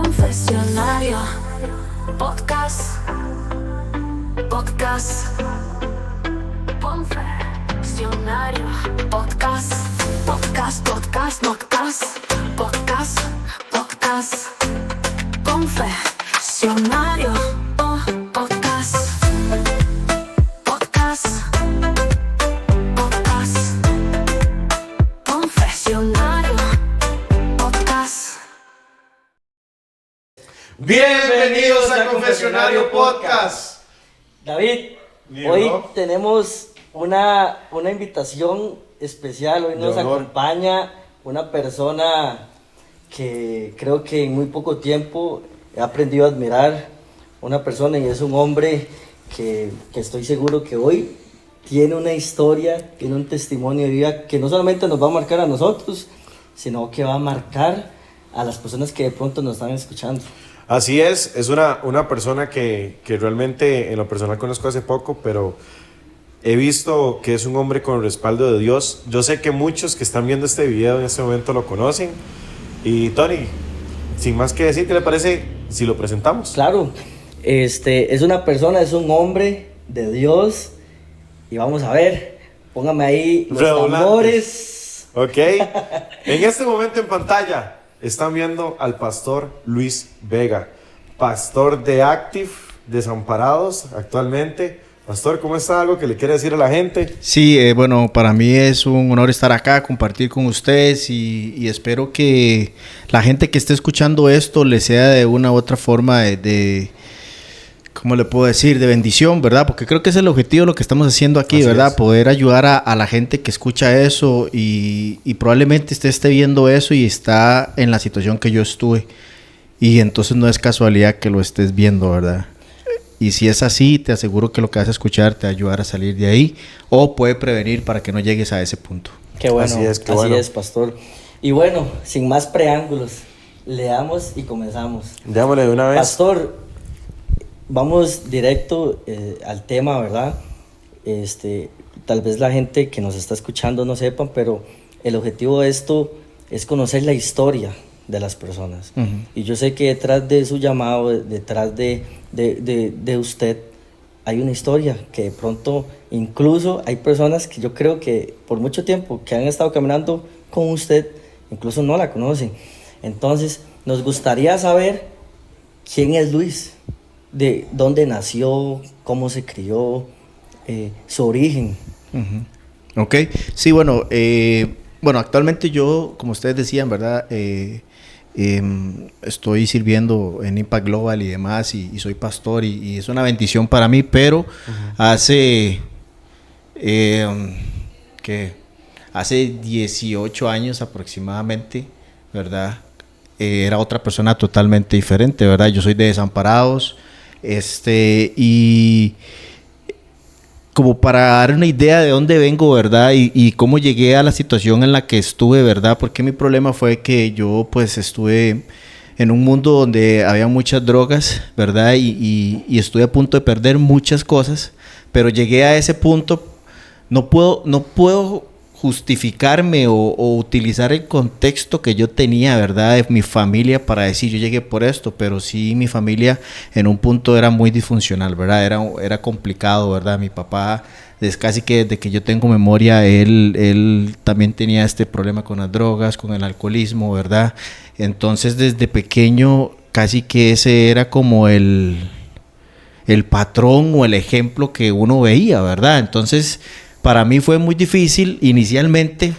Confesionario Podcast. Confesionario Podcast. Confesionario Podcast. Confesionario Podcast. Bienvenidos a Confesionario Podcast. David, Bien, hoy ¿no? tenemos una invitación especial. Hoy nos De honor. acompaña una persona que creo que en muy poco tiempo he aprendido a admirar. Una persona, y es un hombre que estoy seguro que hoy tiene una historia, tiene un testimonio de vida que no solamente nos va a marcar a nosotros, sino que va a marcar a las personas que de pronto nos están escuchando. Así es una persona que realmente en lo personal conozco hace poco, pero he visto que es un hombre con el respaldo de Dios. Yo sé que muchos que están viendo este video en este momento lo conocen. Y Tony, sin más que decir, ¿qué le parece si lo presentamos? Claro, es una persona, es un hombre de Dios. Y vamos a ver, póngame ahí los Redoblantes. tambores. Ok. En este momento en pantalla están viendo al pastor Luis Vega, pastor de Active, Desamparados actualmente. Pastor, ¿cómo está? ¿Algo que le quiere decir a la gente? Sí, bueno, para mí es un honor estar acá, compartir con ustedes y espero que la gente que esté escuchando esto les sea de una u otra forma ¿cómo le puedo decir? De bendición, ¿verdad? Porque creo que es el objetivo de lo que estamos haciendo aquí, Así ¿verdad? es. Poder ayudar a la gente que escucha eso y probablemente usted esté viendo eso y está en la situación que yo estuve. Y entonces no es casualidad que lo estés viendo, ¿verdad? Y si es así, te aseguro que lo que vas a escuchar te va a ayudar a salir de ahí o puede prevenir para que no llegues a ese punto. Qué bueno, Así es, qué bueno. pastor. Y bueno, sin más preámbulos, le damos y comenzamos. Démosle de una vez. Pastor, vamos directo al tema, ¿verdad? Tal vez la gente que nos está escuchando no sepan, pero el objetivo de esto es conocer la historia de las personas. Ujú. Y yo sé que detrás de su llamado, detrás de usted, hay una historia que de pronto, incluso hay personas que yo creo que por mucho tiempo que han estado caminando con usted, incluso no la conocen. Entonces, nos gustaría saber quién es Luis, de dónde nació, cómo se crió, su origen. Ujú. Ok, sí, bueno, actualmente yo, como ustedes decían, ¿verdad? Estoy sirviendo en Impact Global y demás y soy pastor y es una bendición para mí, pero hace 18 años aproximadamente, ¿verdad? Era otra persona totalmente diferente, ¿verdad? Yo soy de Desamparados, y como para dar una idea de dónde vengo, ¿verdad? Y cómo llegué a la situación en la que estuve, ¿verdad? Porque mi problema fue que yo pues estuve en un mundo donde había muchas drogas, ¿verdad? Y estuve a punto de perder muchas cosas, pero llegué a ese punto. No puedo justificarme o utilizar el contexto que yo tenía, ¿verdad? De mi familia para decir yo llegué por esto, pero sí mi familia en un punto era muy disfuncional, ¿verdad? Era complicado, ¿verdad? Mi papá, casi que desde que yo tengo memoria, él también tenía este problema con las drogas, con el alcoholismo, ¿verdad? Entonces desde pequeño casi que ese era como el patrón o el ejemplo que uno veía, ¿verdad? Entonces para mí fue muy difícil inicialmente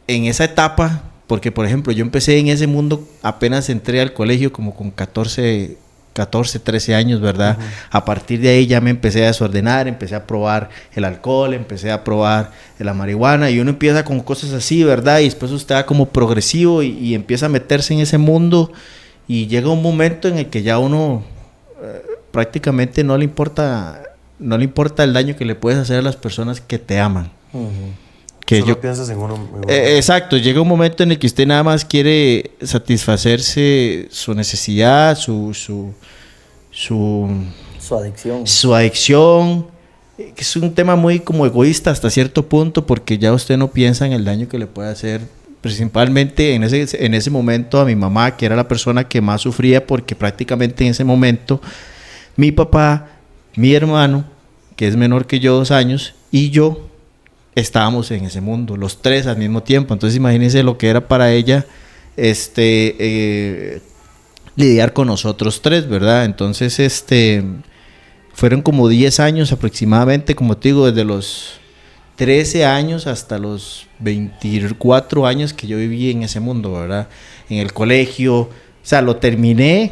en esa etapa, porque por ejemplo yo empecé en ese mundo, apenas entré al colegio como con 14, 13 años, ¿verdad? Uh-huh. A partir de ahí ya me empecé a desordenar, empecé a probar el alcohol, empecé a probar la marihuana y uno empieza con cosas así, ¿verdad? Y después usted va como progresivo y empieza a meterse en ese mundo y llega un momento en el que ya uno prácticamente no le importa el daño que le puedes hacer a las personas que te aman. Uh-huh. Que solo piensas en uno. Exacto, llega un momento en el que usted nada más quiere satisfacerse su necesidad, su adicción. Su adicción, que es un tema muy como egoísta hasta cierto punto, porque ya usted no piensa en el daño que le puede hacer principalmente en ese momento a mi mamá, que era la persona que más sufría, porque prácticamente en ese momento mi papá, mi hermano, que es menor que yo 2 años, y yo estábamos en ese mundo, los 3 al mismo tiempo. Entonces imagínense lo que era para ella lidiar con nosotros 3, ¿verdad? Entonces fueron como 10 años aproximadamente, como te digo, desde los 13 años hasta los 24 años que yo viví en ese mundo, ¿verdad? En el colegio, o sea, lo terminé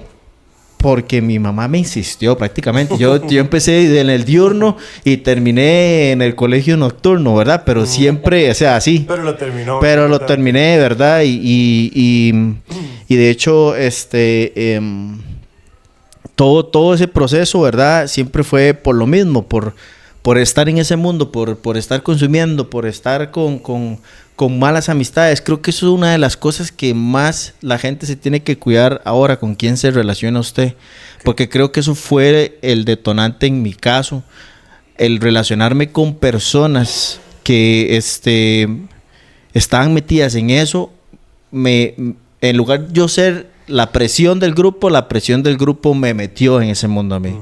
porque mi mamá me insistió prácticamente. Yo empecé en el diurno y terminé en el colegio nocturno, ¿verdad? Pero siempre, o sea, así. Pero lo terminó. Pero lo terminé, ¿verdad? Y de hecho, todo ese proceso, ¿verdad? Siempre fue por lo mismo, por estar en ese mundo, por estar consumiendo, por estar con malas amistades. Creo que eso es una de las cosas que más la gente se tiene que cuidar ahora, con quién se relaciona usted. Porque creo que eso fue el detonante en mi caso, el relacionarme con personas que estaban metidas en eso. En lugar de yo ser la presión del grupo me metió en ese mundo a mí.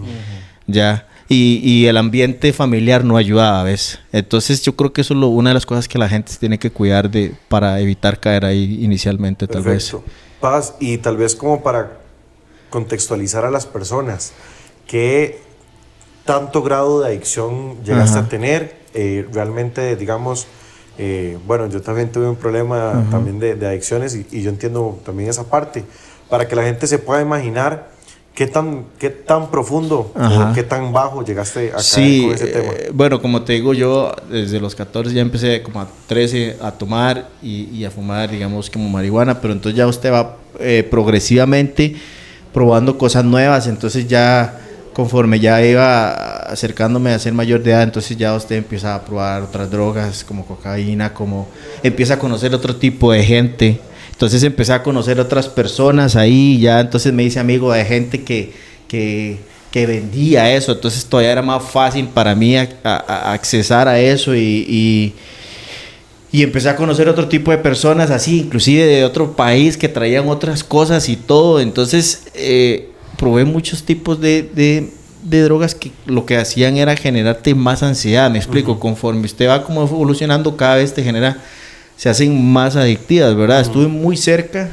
Ya. Y el ambiente familiar no ayudaba, ¿ves? Entonces yo creo que eso es una de las cosas que la gente tiene que cuidar para evitar caer ahí inicialmente, tal vez. Paz, y tal vez como para contextualizar a las personas, ¿qué tanto grado de adicción llegaste a tener? Realmente, digamos, bueno, yo también tuve un problema también de adicciones y yo entiendo también esa parte, para que la gente se pueda imaginar ¿qué tan profundo o qué tan bajo llegaste a caer con ese tema? Bueno, como te digo, yo desde los 14 ya empecé como a 13 a tomar y a fumar, digamos, como marihuana, pero entonces ya usted va progresivamente probando cosas nuevas. Entonces ya conforme ya iba acercándome a ser mayor de edad, entonces ya usted empieza a probar otras drogas como cocaína, como empieza a conocer otro tipo de gente. Entonces empecé a conocer otras personas ahí, ya entonces me hice amigo de gente que vendía eso, entonces todavía era más fácil para mí accesar a eso y empecé a conocer otro tipo de personas así, inclusive de otro país que traían otras cosas y todo. Entonces probé muchos tipos de drogas que lo que hacían era generarte más ansiedad, me explico, conforme usted va como evolucionando cada vez se hacen más adictivas, ¿verdad? Estuve muy cerca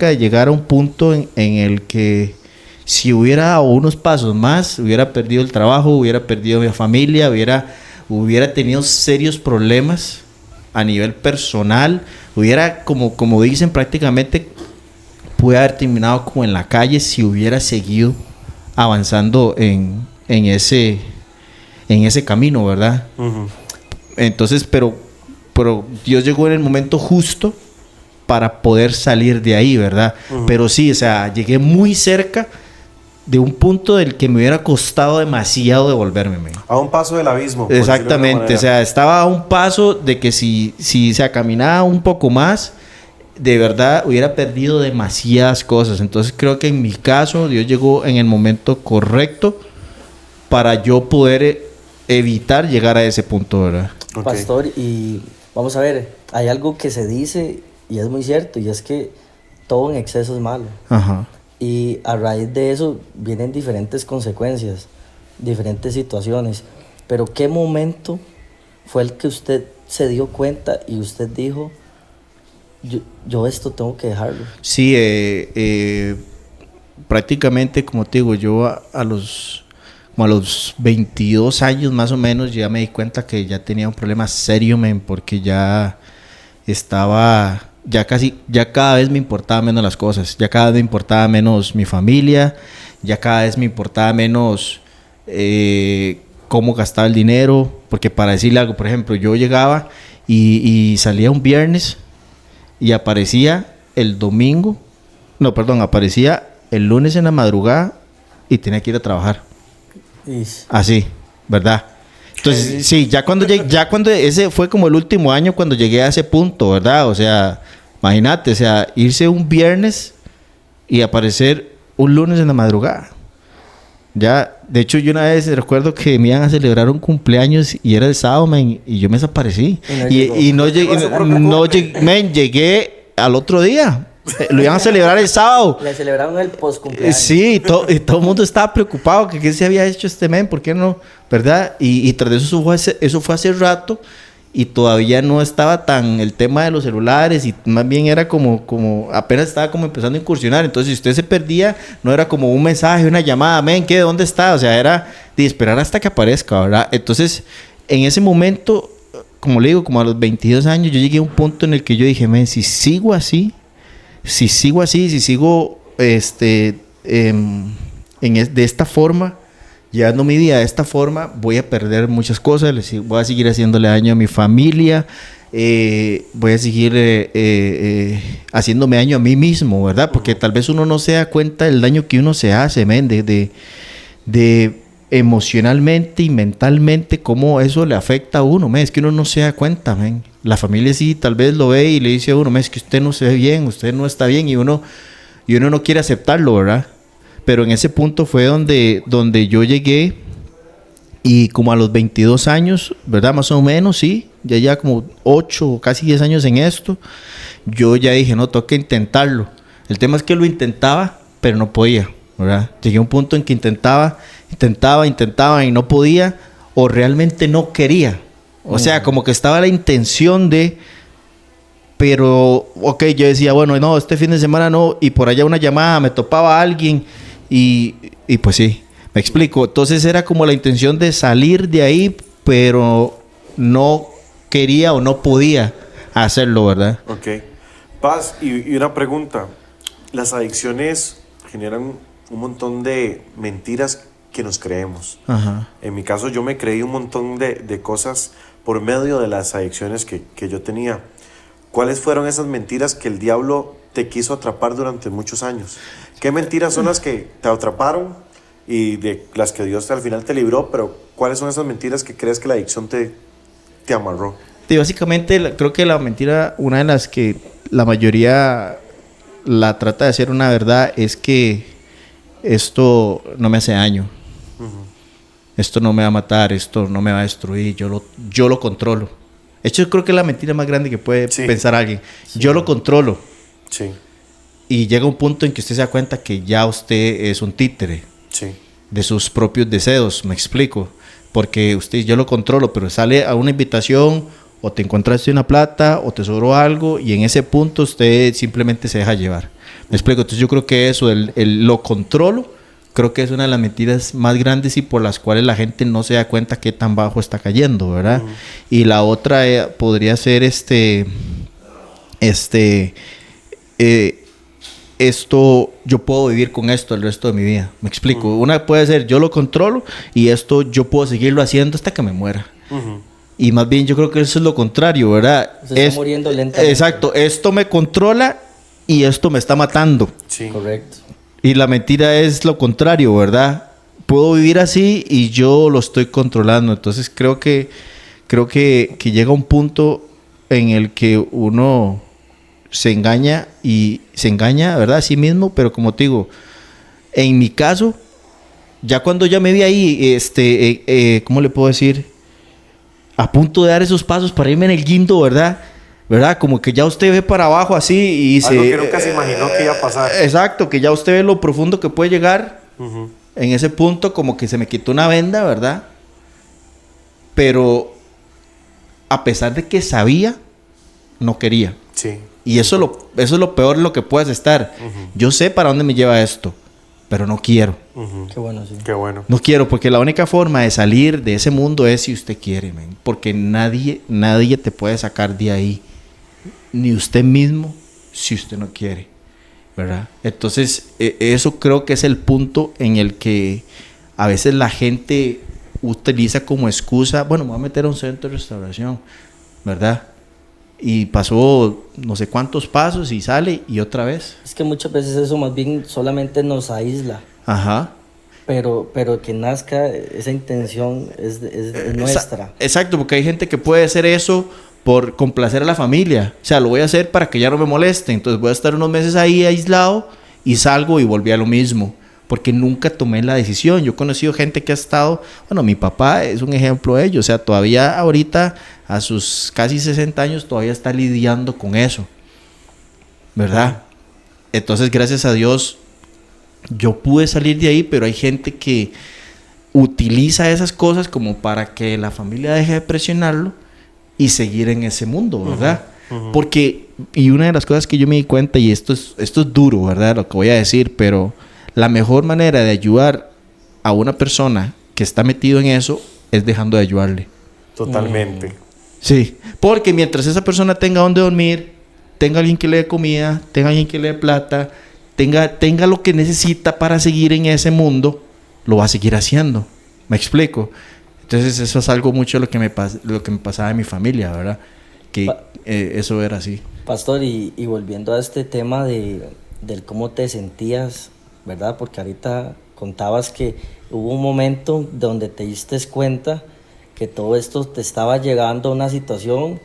de llegar a un punto en el que si hubiera dado unos pasos más, hubiera perdido el trabajo, hubiera perdido mi familia, hubiera tenido serios problemas a nivel personal, hubiera, como dicen prácticamente, pude haber terminado como en la calle si hubiera seguido avanzando en ese camino, ¿verdad? Entonces, pero Dios llegó en el momento justo para poder salir de ahí, ¿verdad? Pero sí, o sea, llegué muy cerca de un punto del que me hubiera costado demasiado devolverme. A un paso del abismo. Exactamente, o sea, estaba a un paso de que si se caminaba un poco más, de verdad hubiera perdido demasiadas cosas. Entonces creo que en mi caso Dios llegó en el momento correcto para yo poder evitar llegar a ese punto, ¿verdad? Okay. Pastor, y vamos a ver, hay algo que se dice y es muy cierto, y es que todo en exceso es malo. Ajá. Y a raíz de eso vienen diferentes consecuencias, diferentes situaciones. Pero ¿qué momento fue el que usted se dio cuenta y usted dijo, yo esto tengo que dejarlo? Sí, prácticamente, como te digo, yo a los 22 años más o menos ya me di cuenta que ya tenía un problema serio, porque ya estaba, ya cada vez me importaba menos las cosas, ya cada vez me importaba menos mi familia, ya cada vez me importaba menos cómo gastaba el dinero, porque para decirle algo, por ejemplo, yo llegaba y salía un viernes y aparecía aparecía el lunes en la madrugada y tenía que ir a trabajar. Así, ¿verdad? Entonces, sí, ya cuando ese fue como el último año cuando llegué a ese punto, ¿verdad? O sea, imagínate, o sea, irse un viernes y aparecer un lunes en la madrugada. Ya, de hecho, yo una vez recuerdo que me iban a celebrar un cumpleaños y era el sábado, men, y yo me desaparecí. Y no llegué, llegué al otro día. Lo iban a celebrar el sábado. Le celebraron el post-cumpleaños. Sí, y todo el mundo estaba preocupado que qué se había hecho este men, ¿por qué no? ¿Verdad? Y tras de eso fue hace rato y todavía no estaba tan el tema de los celulares y más bien era como apenas estaba como empezando a incursionar. Entonces, si usted se perdía, no era como un mensaje, una llamada, men, ¿qué? ¿Dónde está? O sea, era de esperar hasta que aparezca, ¿verdad? Entonces, en ese momento, como le digo, como a los 22 años, yo llegué a un punto en el que yo dije, men, si sigo de esta forma, llevando mi vida de esta forma, voy a perder muchas cosas, voy a seguir haciéndole daño a mi familia, voy a seguir haciéndome daño a mí mismo, ¿verdad? Porque tal vez uno no se da cuenta del daño que uno se hace, men, de emocionalmente y mentalmente cómo eso le afecta a uno, men, es que uno no se da cuenta, men. La familia sí tal vez lo ve y le dice a uno, men, es que usted no se ve bien, usted no está bien y uno no quiere aceptarlo, ¿verdad? Pero en ese punto fue donde yo llegué y como a los 22 años, ¿verdad? Más o menos, sí, ya como 8 o casi 10 años en esto, yo ya dije, no, tengo que intentarlo. El tema es que lo intentaba, pero no podía, ¿verdad? Llegué a un punto en que intentaba y no podía o realmente no quería. O sea, como que estaba la intención pero, ok, yo decía, bueno, no, este fin de semana no, y por allá una llamada, me topaba a alguien y pues sí, me explico. Entonces era como la intención de salir de ahí, pero no quería o no podía hacerlo, ¿verdad? Ok. Paz, y una pregunta. Las adicciones generan un montón de mentiras que nos creemos. Ajá. En mi caso, yo me creí un montón de cosas por medio de las adicciones que yo tenía. ¿Cuáles fueron esas mentiras que el diablo te quiso atrapar durante muchos años? ¿Qué mentiras son las que te atraparon y de las que Dios al final te libró? Pero ¿cuáles son esas mentiras que crees que la adicción te amarró? Sí, básicamente creo que la mentira, una de las que la mayoría la trata de hacer una verdad, es que esto no me hace daño. Esto no me va a matar, esto no me va a destruir, yo lo controlo. De hecho, creo que es la mentira más grande que puede pensar alguien. Sí. Yo lo controlo. Sí. Y llega un punto en que usted se da cuenta que ya usted es un títere de sus propios deseos, me explico. Porque yo lo controlo, pero sale a una invitación o te encontraste una plata o te sobró algo y en ese punto usted simplemente se deja llevar. Me explico. Entonces yo creo que eso, lo controlo, creo que es una de las mentiras más grandes y por las cuales la gente no se da cuenta qué tan bajo está cayendo, ¿verdad? Y la otra podría ser esto, yo puedo vivir con esto el resto de mi vida. Me explico. Una puede ser, yo lo controlo y esto yo puedo seguirlo haciendo hasta que me muera. Y más bien yo creo que eso es lo contrario, ¿verdad? Se está muriendo lentamente. Exacto. Esto me controla y esto me está matando. Sí. Correcto. Y la mentira es lo contrario, ¿verdad? Puedo vivir así y yo lo estoy controlando. Entonces creo que llega un punto en el que uno se engaña, ¿verdad? A sí mismo, pero como te digo, en mi caso, ya cuando ya me vi ahí, ¿cómo le puedo decir? A punto de dar esos pasos para irme en el guindo, ¿verdad? Como que ya usted ve para abajo así y dice... Algo que nunca se imaginó que iba a pasar. Exacto, que ya usted ve lo profundo que puede llegar. En ese punto como que se me quitó una venda, ¿verdad? Pero a pesar de que sabía, no quería. Sí. Y eso es lo peor en lo que puedes estar. Yo sé para dónde me lleva esto, pero no quiero. Qué bueno, sí. Qué bueno. No quiero, porque la única forma de salir de ese mundo es si usted quiere, man. Porque nadie te puede sacar de ahí. Ni usted mismo, si usted no quiere, ¿verdad? Entonces, eso creo que es el punto en el que a veces la gente utiliza como excusa, bueno, me voy a meter a un centro de restauración, ¿verdad? Y pasó no sé cuántos pasos y sale y otra vez. Es que muchas veces eso más bien solamente nos aísla. Ajá. Pero que nazca esa intención es nuestra. Exacto, porque hay gente que puede hacer eso por complacer a la familia. O sea, lo voy a hacer para que ya no me moleste. Entonces voy a estar unos meses ahí aislado y salgo y volví a lo mismo. porque nunca tomé la decisión. Yo he conocido gente que ha estado, bueno, mi papá es un ejemplo de ello, o sea, todavía ahorita a sus casi 60 años todavía está lidiando con eso, ¿verdad? Entonces, gracias a Dios, yo pude salir de ahí, pero hay gente que utiliza esas cosas como para que la familia deje de presionarlo y seguir en ese mundo, ¿verdad? Porque, y una de las cosas que yo me di cuenta, y esto es duro, ¿verdad? Lo que voy a decir, pero la mejor manera de ayudar a una persona que está metido en eso es dejando de ayudarle. Totalmente. Sí, porque mientras esa persona tenga donde dormir, tenga alguien que le dé comida, tenga alguien que le dé plata, tenga lo que necesita para seguir en ese mundo, lo va a seguir haciendo. ¿Me explico? Entonces eso es algo mucho lo que me pasaba en mi familia, ¿verdad? Que eso era así. Pastor, y volviendo a este tema del cómo te sentías, ¿verdad? Porque ahorita contabas que hubo un momento donde te diste cuenta que todo esto te estaba llegando a una situación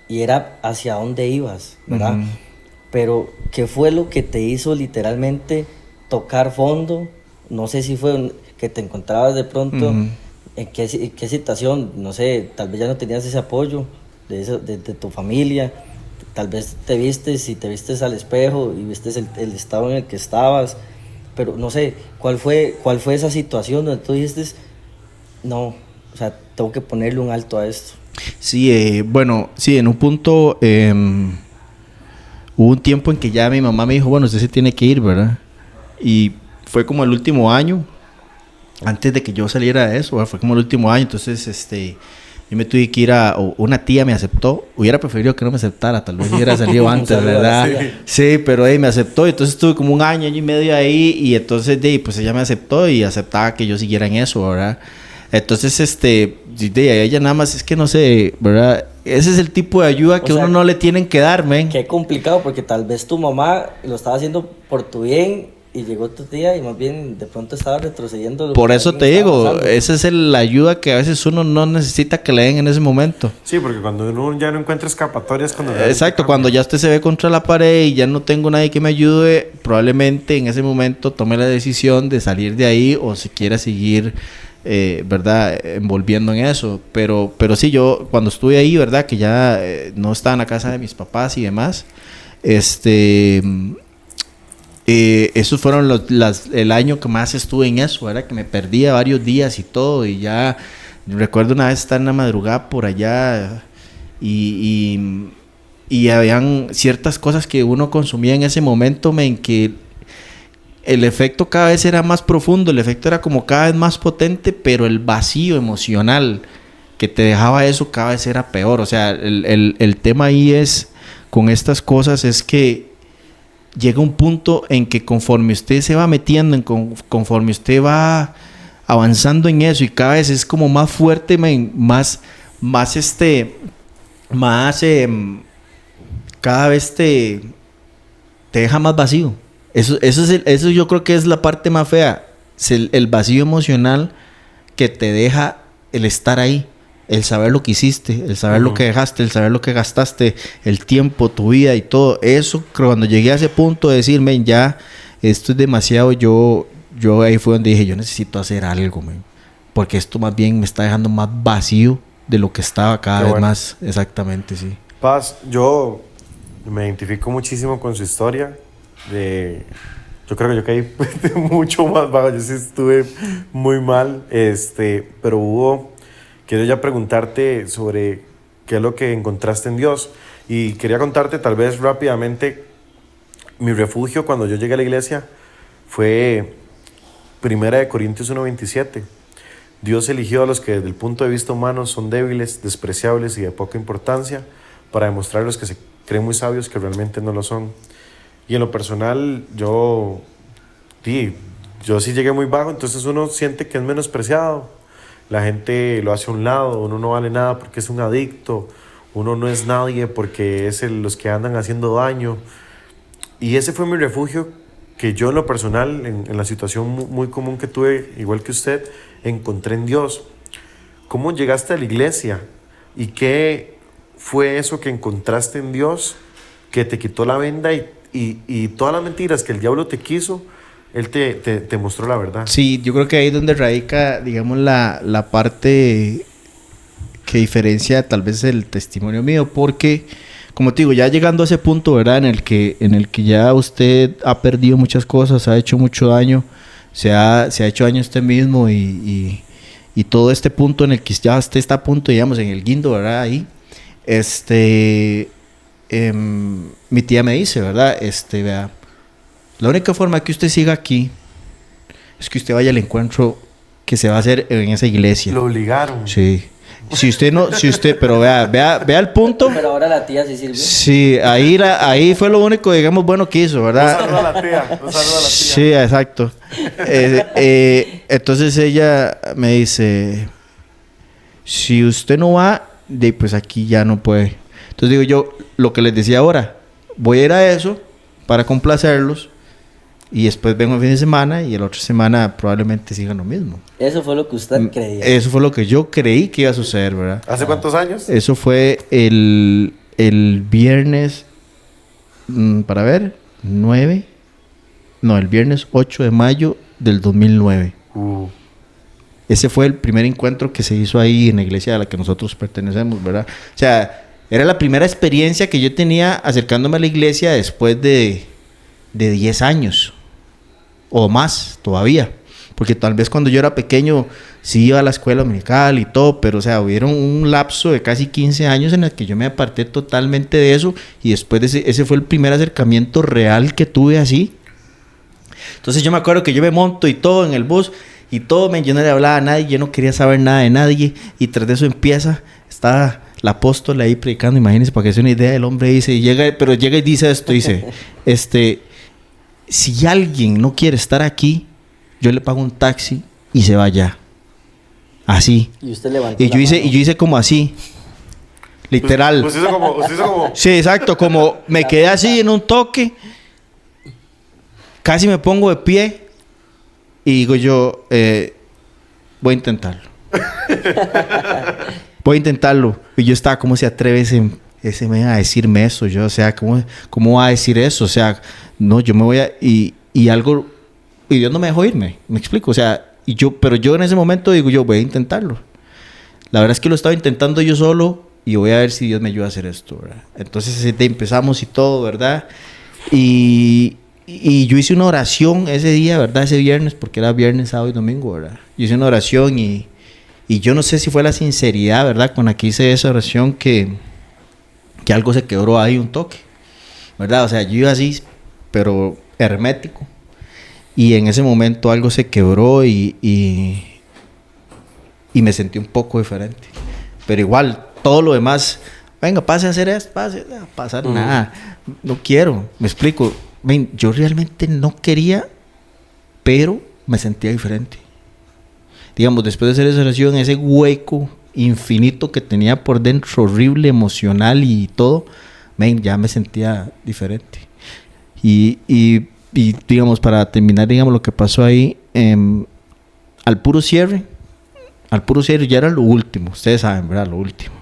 y era hacia dónde ibas, ¿verdad? Pero, ¿qué fue lo que te hizo literalmente tocar fondo? No sé si fue que te encontrabas de pronto en qué situación, no sé, tal vez ya no tenías ese apoyo de tu familia, tal vez te vistes al espejo y viste el estado en el que estabas, pero no sé, ¿cuál fue esa situación donde tú dijiste, no, o sea, tengo que ponerle un alto a esto? Sí, bueno, sí, en un punto hubo un tiempo en que ya mi mamá me dijo, bueno, usted se tiene que ir, ¿verdad? Y fue como el último año, antes de que yo saliera de eso, ¿verdad? Fue como el último año, entonces yo me tuve que ir una tía me aceptó, hubiera preferido que no me aceptara, tal vez hubiera salido antes, ¿verdad? Sí, pero me aceptó, y entonces estuve como un año y medio ahí, y entonces pues ella me aceptó y aceptaba que yo siguiera en eso, ¿verdad? Entonces, ella nada más, es que no sé, ¿verdad? Ese es el tipo de ayuda que uno no le tienen que dar, men. Qué complicado, porque tal vez tu mamá lo estaba haciendo por tu bien y llegó tu tía y más bien de pronto estaba retrocediendo. Por eso te digo, esa es la ayuda que a veces uno no necesita que le den en ese momento. Sí, porque cuando uno ya no encuentra escapatorias, exacto, cuando ya usted se ve contra la pared y ya no tengo nadie que me ayude, probablemente en ese momento tome la decisión de salir de ahí o si quiera seguir, ¿verdad? Envolviendo en eso. Pero sí, yo cuando estuve ahí, ¿verdad? Que ya no estaba en la casa de mis papás y demás, esos fueron el año que más estuve en eso, ¿verdad? Que me perdía varios días y todo, y ya recuerdo una vez estar en la madrugada por allá y habían ciertas cosas que uno consumía en ese momento, en que el efecto cada vez era más profundo, el efecto era como cada vez más potente, pero el vacío emocional que te dejaba eso cada vez era peor. O sea, el tema ahí es, con estas cosas, es que llega un punto en que conforme usted se va metiendo, conforme usted va avanzando en eso y cada vez es como más fuerte, cada vez te deja más vacío. Eso yo creo que es la parte más fea, es el vacío emocional que te deja el estar ahí. El saber lo que hiciste, el saber lo que dejaste, el saber lo que gastaste, el tiempo, tu vida y todo. Eso, cuando llegué a ese punto de decir, men, ya, esto es demasiado, yo ahí fue donde dije, yo necesito hacer algo, men. Porque esto más bien me está dejando más vacío de lo que estaba cada vez más. Exactamente, sí. Paz, yo me identifico muchísimo con su historia. Yo creo que yo caí mucho más bajo. Yo sí estuve muy mal, pero quiero ya preguntarte sobre qué es lo que encontraste en Dios. Y quería contarte tal vez rápidamente, mi refugio cuando yo llegué a la iglesia fue 1 Corintios 1:27. Dios eligió a los que desde el punto de vista humano son débiles, despreciables y de poca importancia para demostrar a los que se creen muy sabios que realmente no lo son. Y en lo personal, yo sí llegué muy bajo, entonces uno siente que es menospreciado. La gente lo hace a un lado, uno no vale nada porque es un adicto, uno no es nadie porque es los que andan haciendo daño. Y ese fue mi refugio que yo en lo personal, en la situación muy común que tuve, igual que usted, encontré en Dios. ¿Cómo llegaste a la iglesia? ¿Y qué fue eso que encontraste en Dios que te quitó la venda y todas las mentiras que el diablo te quiso Él te mostró la verdad. Sí, yo creo que ahí es donde radica, digamos, la parte que diferencia tal vez el testimonio mío, porque, como te digo, ya llegando a ese punto, ¿verdad? En el que ya usted ha perdido muchas cosas, ha hecho mucho daño, se ha hecho daño a usted mismo y todo este punto en el que ya usted está a punto, digamos, en el guindo, ¿verdad? Ahí, mi tía me dice, ¿verdad? Vea, la única forma que usted siga aquí es que usted vaya al encuentro que se va a hacer en esa iglesia. Lo obligaron. Sí. Pero vea el punto. Pero ahora la tía sí sirve. Sí, ahí fue lo único, digamos, bueno que hizo, ¿verdad? Un saludo a la tía. Sí, exacto. Entonces ella me dice, si usted no va, pues aquí ya no puede. Entonces digo yo, lo que les decía ahora, voy a ir a eso para complacerlos y después vengo el fin de semana y la otra semana probablemente sigan lo mismo. Eso fue lo que usted creía. Eso fue lo que yo creí que iba a suceder, ¿verdad? ¿Hace cuántos años? Eso fue el viernes, para ver, el viernes 8 de mayo del 2009. Ese fue el primer encuentro que se hizo ahí en la iglesia a la que nosotros pertenecemos, ¿verdad? O sea, era la primera experiencia que yo tenía acercándome a la iglesia después de 10 años o más todavía. Porque tal vez cuando yo era pequeño sí iba a la escuela dominical y todo, pero o sea, hubieron un lapso de casi 15 años en el que yo me aparté totalmente de eso y después de ese fue el primer acercamiento real que tuve así. Entonces yo me acuerdo que yo me monto y todo en el bus y todo, yo no le hablaba a nadie, yo no quería saber nada de nadie y tras de eso estaba la apóstola ahí predicando, imagínense para que se una idea, el hombre dice, llega y dice esto, dice, si alguien no quiere estar aquí, yo le pago un taxi y se va allá. Así. Y usted levantó Y yo hice como así. Literal. Usted hizo como... Sí, exacto, como me quedé así en un toque. Casi me pongo de pie y digo yo, voy a intentarlo. Voy a intentarlo. Y yo estaba, ¿cómo se atreve ese men a decirme eso? Yo, o sea, ¿cómo va a decir eso? O sea, no, yo me voy a... Y Dios no me dejó irme, me explico. O sea, pero yo en ese momento digo, yo voy a intentarlo. La verdad es que lo estaba intentando yo solo y voy a ver si Dios me ayuda a hacer esto, ¿verdad? Entonces empezamos y todo, ¿verdad? Y yo hice una oración ese día, ¿verdad? Ese viernes, porque era viernes, sábado y domingo, ¿verdad? Yo hice una oración y yo no sé si fue la sinceridad, ¿verdad? Con la que hice esa oración que algo se quebró ahí un toque, ¿verdad? O sea, yo iba así, pero hermético. Y en ese momento algo se quebró y me sentí un poco diferente. Pero igual, todo lo demás, venga, pase a hacer esto, pase, no va a pasar nada. No quiero, me explico. Yo realmente no quería, pero me sentía diferente. Digamos, después de hacer esa oración, ese hueco infinito que tenía por dentro, horrible, emocional y todo, ya me sentía diferente. Y digamos, para terminar, digamos, lo que pasó ahí, al puro cierre ya era lo último, ustedes saben, ¿verdad? Lo último.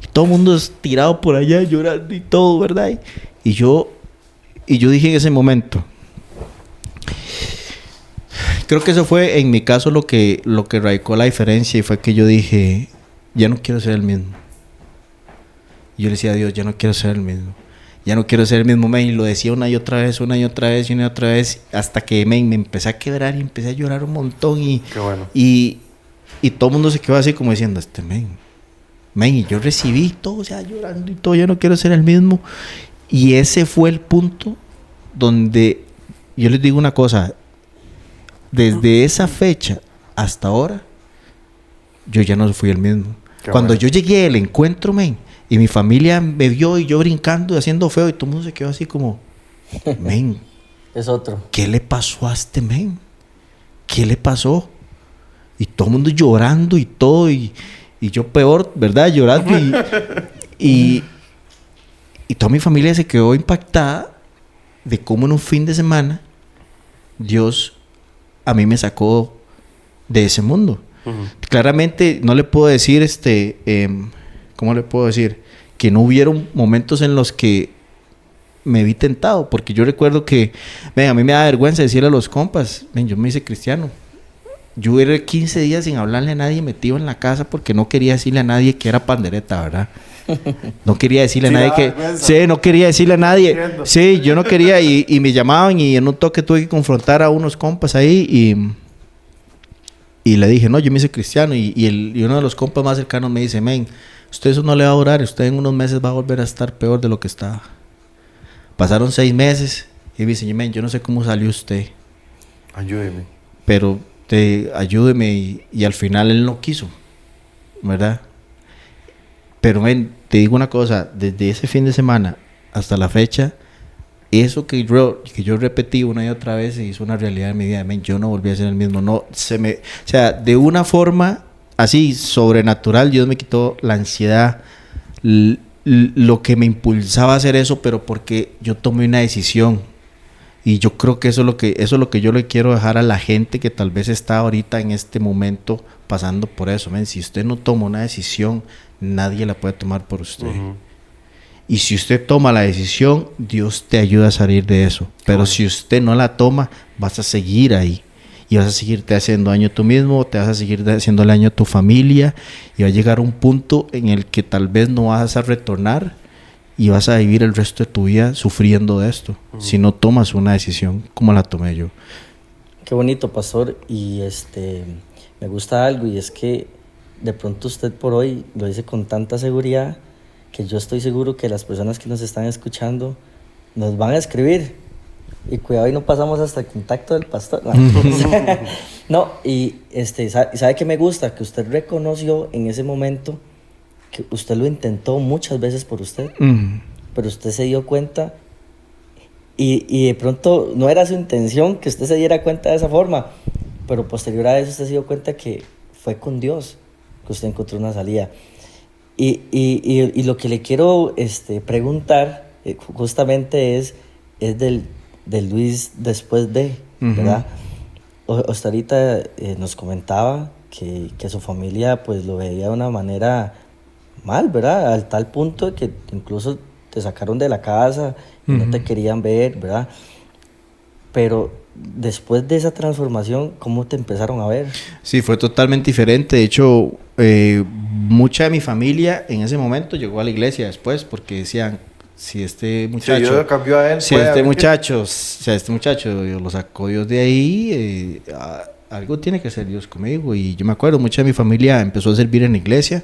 Y todo el mundo es tirado por allá llorando y todo, ¿verdad? Y yo dije en ese momento, creo que eso fue en mi caso lo que radicó la diferencia y fue que yo dije, ya no quiero ser el mismo. Y yo le decía a Dios, ya no quiero ser el mismo. Ya no quiero ser el mismo, y lo decía una y otra vez, hasta que me empecé a quebrar y empecé a llorar un montón Qué bueno. y todo el mundo se quedó así como diciendo, y yo recibí todo, o sea, llorando y todo, ya no quiero ser el mismo. Y ese fue el punto donde yo les digo una cosa, desde esa fecha hasta ahora, yo ya no fui el mismo. Cuando yo llegué al encuentro, y mi familia me vio y yo brincando y haciendo feo y todo el mundo se quedó así como, es otro. ¿Qué le pasó a este men? ¿Qué le pasó? Y todo el mundo llorando y todo y yo peor, ¿verdad? Llorando y toda mi familia se quedó impactada de cómo en un fin de semana Dios a mí me sacó de ese mundo. Claramente no le puedo decir ¿cómo le puedo decir? Que no hubieron momentos en los que me vi tentado, porque yo recuerdo que, ven, a mí me da vergüenza decirle a los compas, ven, yo me hice cristiano. Yo era 15 días sin hablarle a nadie metido en la casa porque no quería decirle a nadie que era pandereta, ¿verdad? No quería decirle a nadie que... Sí, no quería decirle a nadie. Sí, yo no quería y me llamaban y en un toque tuve que confrontar a unos compas ahí y le dije, no, yo me hice cristiano y uno de los compas más cercanos me dice, men, usted eso no le va a durar, usted en unos meses va a volver a estar peor de lo que estaba. Pasaron 6 meses y me dice, men, yo no sé cómo salió usted. Ayúdeme. Pero ayúdeme y al final él no quiso, ¿verdad? Pero men, te digo una cosa, desde ese fin de semana hasta la fecha, eso que yo repetí una y otra vez se hizo una realidad en mi vida. Men, yo no volví a ser el mismo. No, o sea, de una forma así sobrenatural, Dios me quitó la ansiedad, lo que me impulsaba a hacer eso, pero porque yo tomé una decisión. Y yo creo que eso es lo que yo le quiero dejar a la gente que tal vez está ahorita en este momento pasando por eso. Men, si usted no toma una decisión, nadie la puede tomar por usted. Uh-huh. Y si usted toma la decisión, Dios te ayuda a salir de eso. Pero si usted no la toma, vas a seguir ahí. Y vas a seguirte haciendo daño tú mismo, te vas a seguir haciendo daño a tu familia. Y va a llegar un punto en el que tal vez no vas a retornar y vas a vivir el resto de tu vida sufriendo de esto. Uh-huh. Si no tomas una decisión como la tomé yo. Qué bonito, pastor. Y me gusta algo, y es que de pronto usted por hoy lo dice con tanta seguridad que yo estoy seguro que las personas que nos están escuchando nos van a escribir. Y cuidado y no pasamos hasta el contacto del pastor. No, y ¿sabe qué me gusta? Que usted reconoció en ese momento que usted lo intentó muchas veces por usted, pero usted se dio cuenta y de pronto no era su intención que usted se diera cuenta de esa forma, pero posterior a eso usted se dio cuenta que fue con Dios que usted encontró una salida. Y lo que le quiero preguntar justamente es del Luis después de, ¿verdad? Usted ahorita nos comentaba que su familia pues lo veía de una manera mal, ¿verdad? Al tal punto de que incluso te sacaron de la casa y no te querían ver, ¿verdad? Pero después de esa transformación, ¿cómo te empezaron a ver? Sí, fue totalmente diferente. De hecho, mucha de mi familia en ese momento llegó a la iglesia después porque decían, si este muchacho... Si Dios cambió a él, si este muchacho lo sacó Dios de ahí, algo tiene que ser Dios conmigo. Y yo me acuerdo, mucha de mi familia empezó a servir en la iglesia.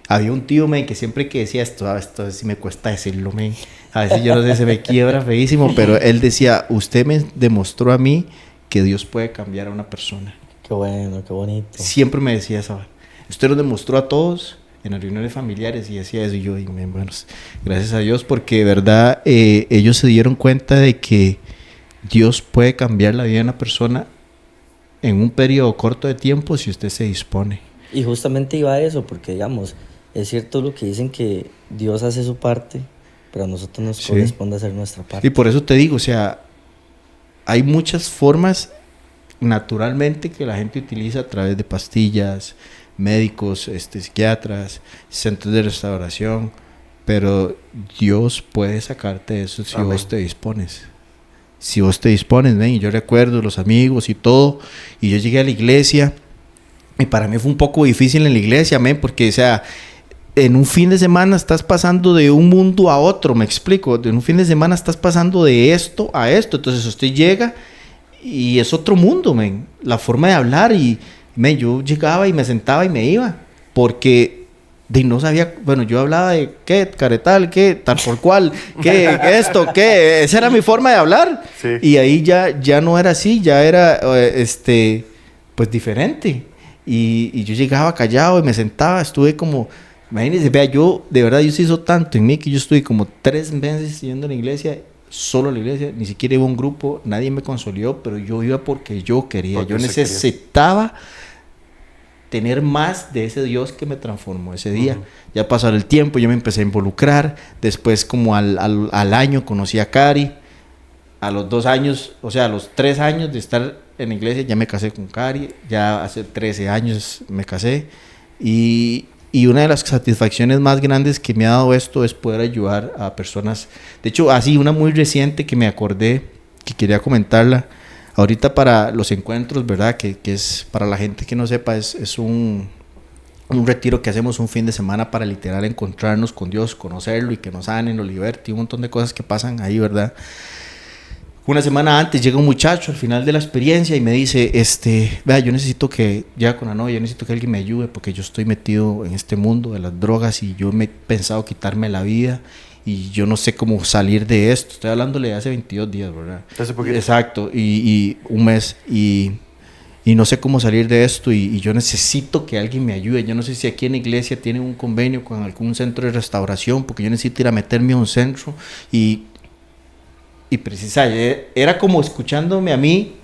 Había un tío, men, que siempre que decía esto sí me cuesta decirlo, men. A veces yo no sé, se me quiebra feísimo, pero él decía, usted me demostró a mí que Dios puede cambiar a una persona. Qué bueno, qué bonito. Siempre me decía eso. Usted nos demostró a todos en las reuniones familiares y decía eso. Y yo, bueno, gracias a Dios, porque de verdad ellos se dieron cuenta de que Dios puede cambiar la vida de una persona en un periodo corto de tiempo si usted se dispone. Y justamente iba a eso, porque digamos, es cierto lo que dicen, que Dios hace su parte, pero a nosotros nos corresponde hacer nuestra parte. Y por eso te digo, o sea, hay muchas formas naturalmente que la gente utiliza a través de pastillas, médicos, psiquiatras, centros de restauración, pero Dios puede sacarte de eso si Amén. Vos te dispones. Si vos te dispones, ven, y yo recuerdo los amigos y todo, y yo llegué a la iglesia, y para mí fue un poco difícil en la iglesia, men, porque, o sea, en un fin de semana estás pasando de un mundo a otro, me explico, en un fin de semana estás pasando de esto a esto, entonces usted llega y es otro mundo, men, la forma de hablar, y, men, yo llegaba y me sentaba y me iba, porque... no sabía, bueno, yo hablaba de qué, caretal, qué, tal por cual, qué, esto, qué, esa era mi forma de hablar. Sí. Y ahí ya no era así, ya era, pues diferente. Y yo llegaba callado y me sentaba, estuve como, imagínense, vea, de verdad, Dios hizo tanto en mí que yo estuve como 3 meses yendo a la iglesia, solo a la iglesia, ni siquiera iba a un grupo, nadie me consoló, pero yo iba porque yo quería, porque yo necesitaba tener más de ese Dios que me transformó ese día. Ya pasó el tiempo, yo me empecé a involucrar. Después, como al año, conocí a Cari. A los 2 años, o sea, a los 3 años de estar en la iglesia, ya me casé con Cari. Ya hace 13 años me casé. Y y una de las satisfacciones más grandes que me ha dado esto es poder ayudar a personas. De hecho, así una muy reciente que me acordé, que quería comentarla, ahorita para los encuentros, ¿verdad? Que es, para la gente que no sepa, es un retiro que hacemos un fin de semana para literal encontrarnos con Dios, conocerlo y que nos sanen, nos liberte, y un montón de cosas que pasan ahí, ¿verdad? Una semana antes llega un muchacho al final de la experiencia y me dice, vea, yo necesito que, ya con la novia, yo necesito que alguien me ayude porque yo estoy metido en este mundo de las drogas y yo me he pensado quitarme la vida y yo no sé cómo salir de esto. Estoy hablándole de hace 22 días, ¿verdad? Hace poquito. Exacto, y un mes, y no sé cómo salir de esto y yo necesito que alguien me ayude. Yo no sé si aquí en la iglesia tienen un convenio con algún centro de restauración porque yo necesito ir a meterme a un centro y precisamente era como escuchándome a mí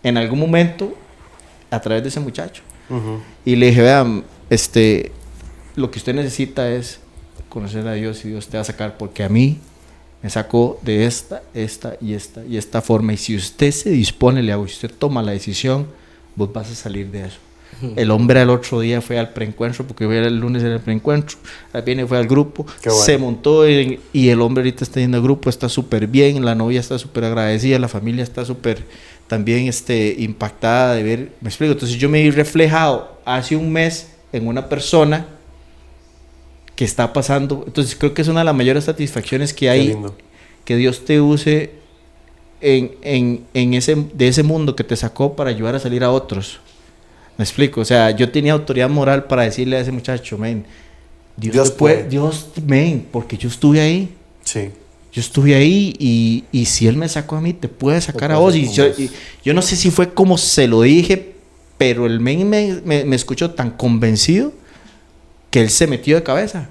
en algún momento a través de ese muchacho. Ujú. Y le dije, vean, lo que usted necesita es conocer a Dios y Dios te va a sacar, porque a mí me sacó de esta y esta forma, y si usted se dispone, le hago, si usted toma la decisión, vos vas a salir de eso. El hombre al otro día fue al preencuentro, porque el lunes era el preencuentro, al viernes fue al grupo, Qué bueno. se montó y el hombre ahorita está yendo al grupo, está súper bien, la novia está súper agradecida, la familia está súper también impactada de ver, me explico. Entonces yo me vi reflejado hace un mes en una persona que está pasando. Entonces creo que es una de las mayores satisfacciones que Qué hay, lindo. que Dios te use de ese mundo que te sacó para ayudar a salir a otros. Me explico, o sea, yo tenía autoridad moral para decirle a ese muchacho, men, Dios puede. porque yo estuve ahí. Sí. Yo estuve ahí y si él me sacó a mí, te puede sacar Te a puede vos. sacar Y vos. yo no sé si fue como se lo dije, pero el men me escuchó tan convencido que él se metió de cabeza.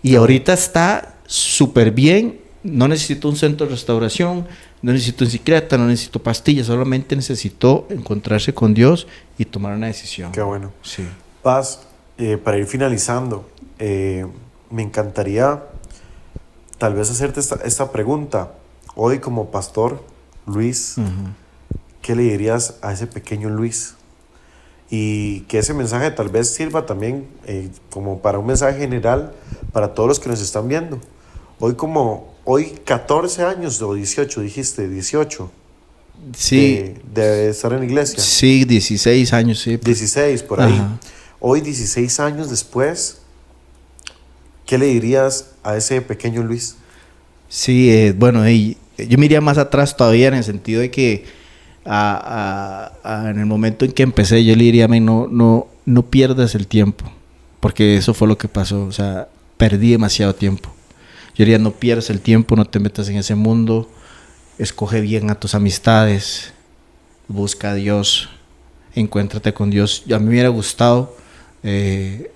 Y ahorita está súper bien. No necesito un centro de restauración, no necesito un psiquiatra, no necesito pastillas, solamente necesitó encontrarse con Dios y tomar una decisión. Qué bueno. Sí. Paz, para ir finalizando, me encantaría tal vez hacerte esta pregunta. Hoy como pastor, Luis, ¿qué le dirías a ese pequeño Luis? Y que ese mensaje tal vez sirva también como para un mensaje general para todos los que nos están viendo. Hoy 14 años o 18, dijiste, 18. Sí, De estar en la iglesia. sí, 16 años, sí. 16, por ahí. Ajá. Hoy, 16 años después, ¿qué le dirías a ese pequeño Luis? Sí, bueno, yo me iría más atrás todavía en el sentido de que en el momento en que empecé yo le diría, no pierdas el tiempo, porque eso fue lo que pasó, o sea, perdí demasiado tiempo. Yo diría, no pierdas el tiempo, no te metas en ese mundo, escoge bien a tus amistades, busca a Dios, encuéntrate con Dios. A mí me hubiera gustado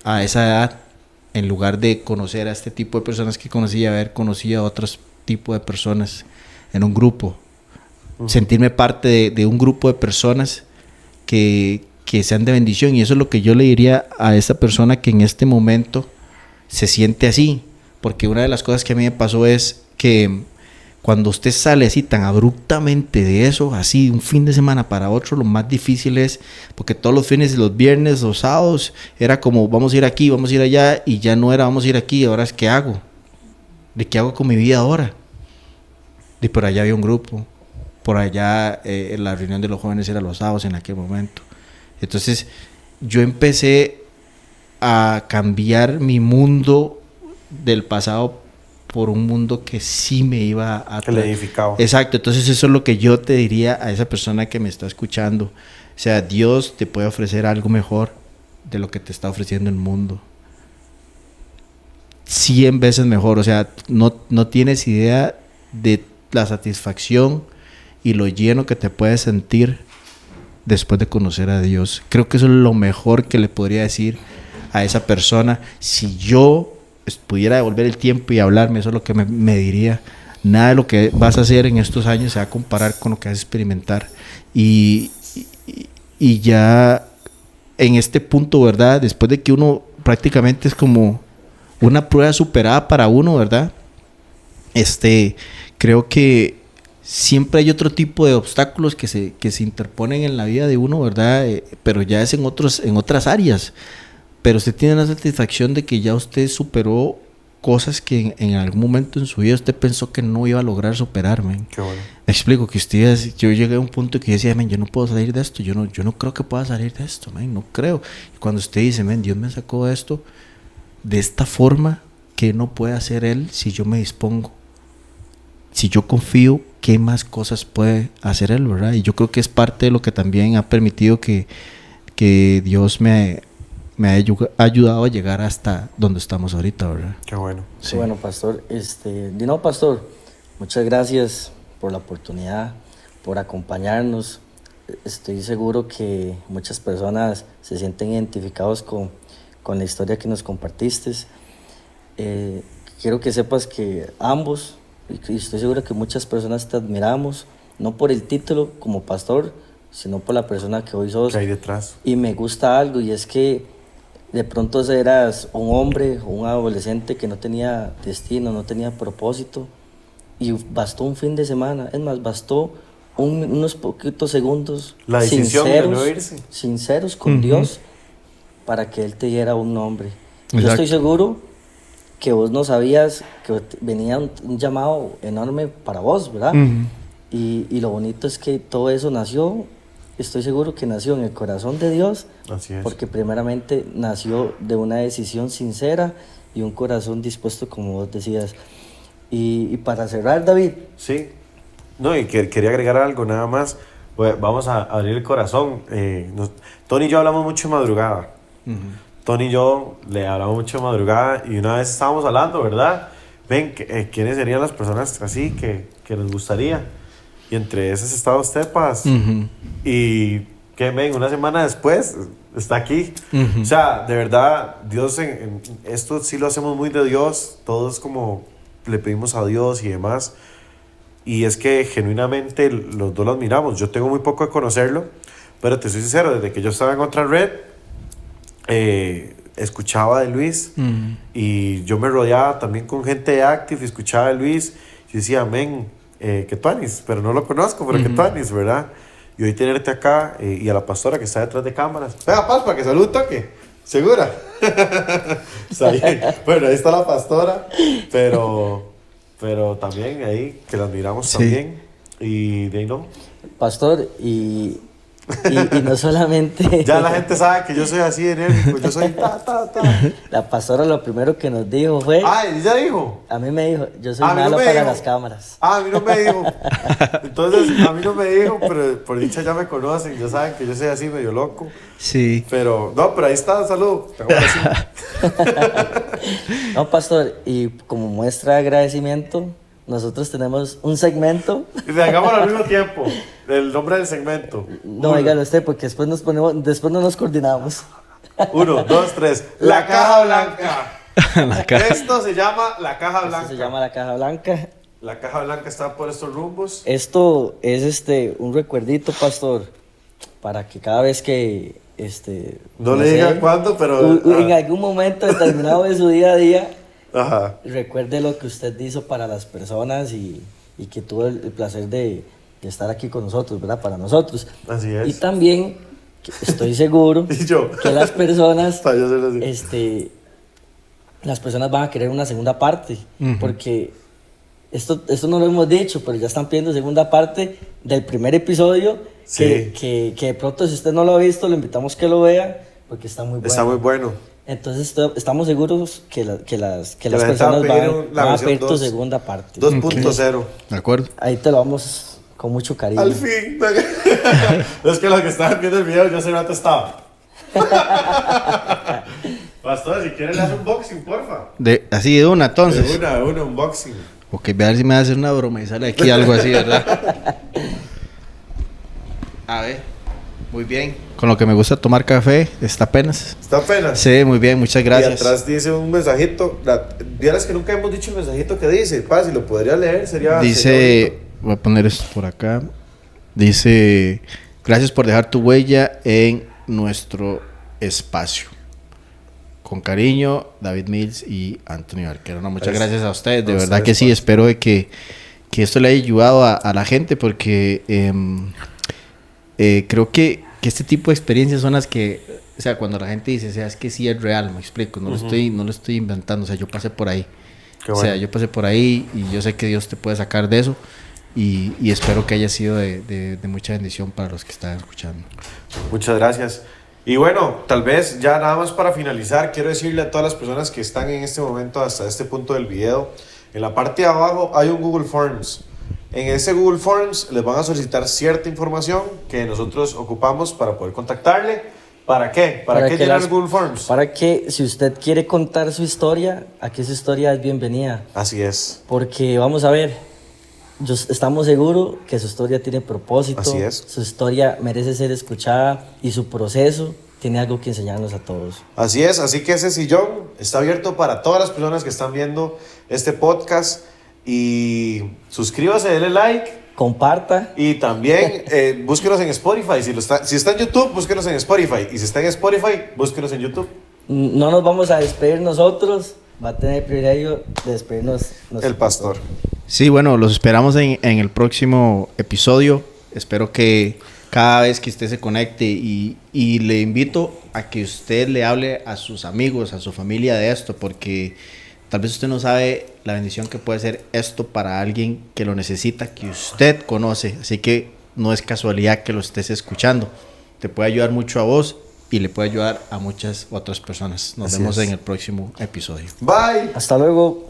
a esa edad, en lugar de conocer a este tipo de personas que conocí, haber conocido a otros tipos de personas en un grupo. Sentirme parte de un grupo de personas que sean de bendición. Y eso es lo que yo le diría a esa persona que en este momento se siente así. Porque una de las cosas que a mí me pasó es que cuando usted sale así tan abruptamente de eso, así un fin de semana para otro, lo más difícil es, porque todos los fines, los viernes, los sábados, era como vamos a ir aquí, vamos a ir allá, y ya no era vamos a ir aquí, ahora es ¿qué hago? ¿De qué hago con mi vida ahora? Y por allá había un grupo, por allá la reunión de los jóvenes era los sábados en aquel momento. Entonces yo empecé a cambiar mi mundo del pasado por un mundo que sí me iba a Que le edificaba. Exacto, entonces eso es lo que yo te diría a esa persona que me está escuchando. O sea, Dios te puede ofrecer algo mejor de lo que te está ofreciendo el mundo. 100 veces mejor, o sea, no tienes idea de la satisfacción y lo lleno que te puedes sentir después de conocer a Dios. Creo que eso es lo mejor que le podría decir a esa persona. Si yo pudiera devolver el tiempo y hablarme, eso es lo que me diría. Nada de lo que vas a hacer en estos años se va a comparar con lo que vas a experimentar. Y ya en este punto, ¿verdad? Después de que uno prácticamente es como una prueba superada para uno, ¿verdad? Creo que siempre hay otro tipo de obstáculos que se interponen en la vida de uno, ¿verdad? Pero ya es en otras áreas. pero usted tiene la satisfacción de que ya usted superó cosas que en algún momento en su vida usted pensó que no iba a lograr superar, man. Qué bueno. Me explico que yo llegué a un punto que decía, man, yo no puedo salir de esto, yo no creo que pueda salir de esto, man, no creo. Y cuando usted dice, man, Dios me sacó de esto de esta forma, que no puede hacer Él si yo me dispongo? Si yo confío, ¿qué más cosas puede hacer Él, verdad? Y yo creo que es parte de lo que también ha permitido que Dios me ha ayudado a llegar hasta donde estamos ahorita, ¿verdad? Qué bueno. Sí. Bueno, pastor, pastor, muchas gracias por la oportunidad, por acompañarnos. Estoy seguro que muchas personas se sienten identificados con la historia que nos compartiste. Quiero que sepas que ambos, y estoy seguro que muchas personas te admiramos, no por el título como pastor, sino por la persona que hoy sos. ¿Qué hay detrás? Y me gusta algo, y es que de pronto eras un hombre o un adolescente que no tenía destino, no tenía propósito, y bastó un fin de semana, es más, bastó unos poquitos segundos La decisión de no irse. sinceros con Dios para que Él te diera un nombre. Yo Exacto. estoy seguro que vos no sabías que venía un llamado enorme para vos, ¿verdad? Y lo bonito es que todo eso nació, estoy seguro que nació en el corazón de Dios, Así es. porque primeramente nació de una decisión sincera y un corazón dispuesto, como vos decías. Y para cerrar, David, Sí. No, y quería agregar algo nada más. Vamos a abrir el corazón. Tony y yo hablamos mucho de madrugada. Tony y yo le hablamos mucho de madrugada y una vez estábamos hablando, ¿verdad? Ven, ¿quiénes serían las personas así que nos gustaría? Y entre esas estaba usted, Paz. Y que ven, una semana después está aquí. O sea, de verdad, Dios, en esto sí lo hacemos muy de Dios. Todos como le pedimos a Dios y demás. Y es que genuinamente los dos lo admiramos. Yo tengo muy poco de conocerlo, pero te soy sincero, desde que yo estaba en otra red, escuchaba de Luis y yo me rodeaba también con gente de Active y escuchaba de Luis y decía, amén, que tuanis, pero no lo conozco, pero que tuanis, ¿verdad? Y hoy tenerte acá y a la pastora que está detrás de cámaras. Venga, Paz, para que salude un toque. ¿Segura? Está bien. Bueno, ahí está la pastora, pero también ahí, que la admiramos Sí. también. Y de ahí no. pastor, y no solamente... Ya la gente sabe que yo soy así de enérgico, yo soy ta. La pastora lo primero que nos dijo fue... Ay, ¿ya dijo? A mí me dijo, yo soy A mí no malo me para dijo. las cámaras. A mí no me dijo. Entonces, a mí no me dijo, pero por dicha ya me conocen, ya saben que yo soy así medio loco. Sí. Pero ahí está, salud. No, pastor, y como muestra de agradecimiento, nosotros tenemos un segmento. Y hagámoslo al mismo tiempo. El nombre del segmento. No, dígalo usted, porque después después no nos coordinamos. 1, 2, 3. La caja blanca. Esto se llama la caja blanca. Esto se llama la caja blanca. La caja blanca está por estos rumbos. Esto es un recuerdito, pastor, para que cada vez que No le diga cuándo, pero. en algún momento determinado de su día a día, Ajá. recuerde lo que usted hizo para las personas y que tuvo el placer de estar aquí con nosotros, ¿verdad? Para nosotros. Así es. Y también que estoy seguro Y yo. que las personas, Para yo hacerlo así. las personas van a querer una segunda parte, porque esto no lo hemos dicho, pero ya están pidiendo segunda parte del primer episodio, Sí. que de pronto si usted no lo ha visto, le invitamos que lo vea, porque está muy bueno. Está muy bueno. Entonces estamos seguros que las la gente personas va a pedir la van a versión pedir tu 2. segunda parte. 2.0. ¿De acuerdo? Ahí te lo vamos con mucho cariño. Al fin. Es que los que estaban viendo el video yo hace rato estaba. Pastor, si quieres le hace un unboxing, porfa. Así de una, entonces. De una unboxing. Ok, voy a ver si me va a hacer una broma y sale aquí algo así, ¿verdad? A ver, muy bien. Con lo que me gusta tomar café, está apenas. Está apenas. Sí, muy bien, muchas Y gracias. atrás dice un mensajito. Vieras que nunca hemos dicho el mensajito que dice. Pa, si lo podría leer, sería. Dice, voy a poner esto por acá. Dice, gracias por dejar tu huella en nuestro espacio. Con cariño, David Mills y Anthony Barquero. No, muchas gracias a ustedes. De verdad que sí, espero de que esto le haya ayudado a la gente porque creo que este tipo de experiencias son las que, o sea, cuando la gente dice, o sea, es que sí es real, me explico, no lo estoy inventando, o sea, yo pasé por ahí. Qué O bueno. sea, yo pasé por ahí y yo sé que Dios te puede sacar de eso y espero que haya sido de mucha bendición para los que están escuchando. Muchas gracias. Y bueno, tal vez ya nada más para finalizar, quiero decirle a todas las personas que están en este momento hasta este punto del video, en la parte de abajo hay un Google Forms. En ese Google Forms les van a solicitar cierta información que nosotros ocupamos para poder contactarle. ¿Para qué? ¿Para qué que llenar las- el Google Forms? Para que si usted quiere contar su historia, aquí su historia es bienvenida. Así es. Porque vamos a ver, estamos seguros que su historia tiene propósito, Así es. su historia merece ser escuchada y su proceso tiene algo que enseñarnos a todos. Así es, así que ese sillón está abierto para todas las personas que están viendo este podcast y suscríbase, denle like Comparta. y también búsquenos en Spotify. Si está en YouTube, búsquenos en Spotify y si está en Spotify, búsquenos en YouTube. No nos vamos a despedir nosotros, va a tener el privilegio de despedirnos nuestro El pastor. Sí, bueno, los esperamos en el próximo episodio. Espero que cada vez que usted se conecte y le invito a que usted le hable a sus amigos, a su familia de esto, porque tal vez usted no sabe la bendición que puede ser esto para alguien que lo necesita, que usted conoce. Así que no es casualidad que lo estés escuchando. Te puede ayudar mucho a vos y le puede ayudar a muchas otras personas. Nos Así vemos es. en el próximo episodio. Bye. Hasta luego.